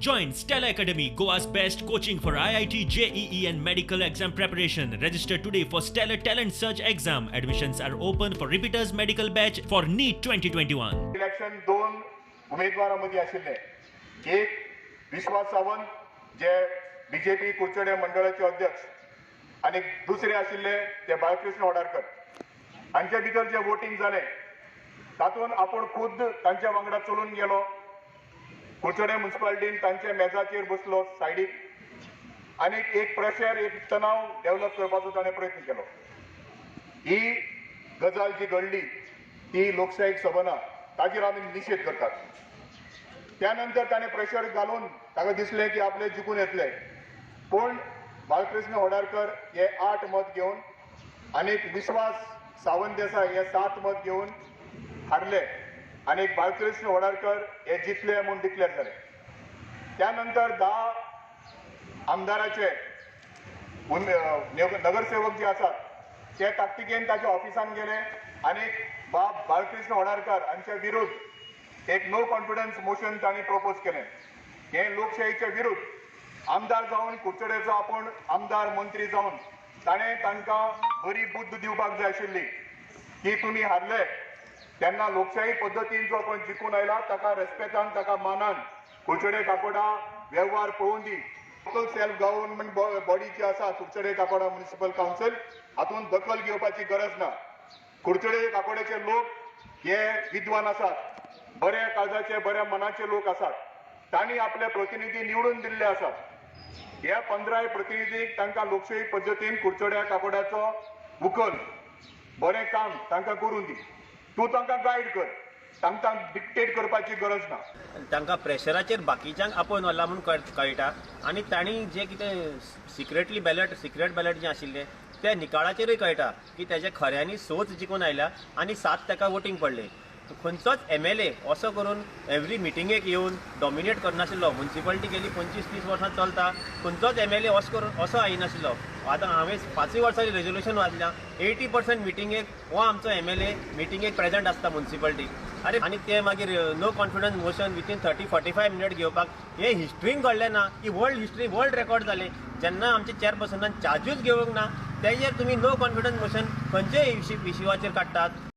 Join Stella Academy, Goa's best coaching for IIT, JEE and medical exam preparation. Register today for Stellar Talent Search exam. Admissions are open for repeaters medical batch for NEET 2021. Election दोन उमेदवारांमध्ये आशिल्ले एक विश्वास सावंत जे BJP Kudchade मंडळाचे अध्यक्ष आणि दुसरे आशिल्ले ते बाळकृष्ण वडारकर हांचे भितर जे वोटिंग जाले तातूंत आपण खुद तांच्या वांगडा चलून गेलो कुडचडे म्युनिसिपालिटीन तांच्या मेजाचेर बसलो सायडीक आणि एक प्रेशर एक तणाव डेव्हलप करपाचो ताणें प्रयत्न केलो। ही गजाल जी घडली ती लोकशाहीक सबना ताजेर आमी निषेध करतात। त्यानंतर ताणें प्रेशर घालून ताका दिसलें की आपले जिखून येतले, पूण बाळकृष्ण वडारकर हे 8 मत घेवन आणि विश्वास सावंत देसाय हे 7 मत घेवन हारले आणि बाळकृष्ण वडारकर हे जितले म्हणून डिक्लेअर झाले। त्यानंतर 10 आमदाराचे नगरसेवक जे आसात ते ताकतिकेन ताच्या ऑफिसान गेले आणि बाळकृष्ण वडारकर हांच्या विरुद्ध एक नो कॉन्फिडन्स मोशन तांणी प्रपोज केलें। हे लोकशाहीच्या विरुद्ध आमदार जावन कुडचडेचो आपूण आमदार मंत्री जावन ताणें तांकां बरी बुद्ध दिवपाक जाय आशिल्ली की तुमी हारले तेन्ना लोकशाही पद्दतीन जो आपण जिखून आयला ताका रेस्पेक्टान ताका मानान कुडचडे काकोडा वेव्हार पळोवन दी। लोकल सेल्फ गव्हर्नमेंट बॉडी जी आसा कुडचडे काकोडा म्युनिसिपल कावन्सिल हातूंत दखल घेवपाची गरज ना। कुडचडे काकोड्याचे लोक हे विद्वान आसात, बऱ्या काळजाचे बऱ्या मनाचे लोक आसात, तांणी आपले प्रतिनिधी निवडून दिल्ले आसात। ह्या 15 प्रतिनिधीक तांकां लोकशाही पद्दतीन कुडचड्या काकोड्याचो उखल बरें काम तांकां करून दी। तूं तांकां गायड कर, तांकां डिक्टेट करपाची गरज ना। तांकां प्रेशराचेर बाकीच्यांक आपोवन व्हरला म्हूण कळटा आनी तांणी जे कितें सिक्रेट बॅलेट जें आशिल्लें ते निकालाचेरूय कळटा की तेजे खऱ्यांनी सोच जिखून आयल्या आनी 7 ताका वोटींग पडले। खंयचोच MLA असो करून एवरी मिटिंगेक येवन डॉमिनेट करनाशिल्लो। म्युनिसिपालिटी गेली 25-30 वर्सां चलता, खंयचोच MLA असो आयनाशिल्लो। आतां हांवें 5 वर्सांनी रेजोल्युशन वाचल्या 80% मिटिंगेक हो आमचो MLA मिटिंगेक प्रेजेंट आसता म्युनिसिपालिटीक। आनी ते मागीर no confidence motion within 30-45 minute घेवपाक हे हिस्ट्रीन घडलें ना की वर्ल्ड रेकॉर्ड जालें। जेन्ना आमचे चेअरपर्सनान चार्जूच घेवंक ना तेजेर तुमी नो कॉन्फिडन्स मोशन खंयच्याय इश्यूवाचेर काडटात।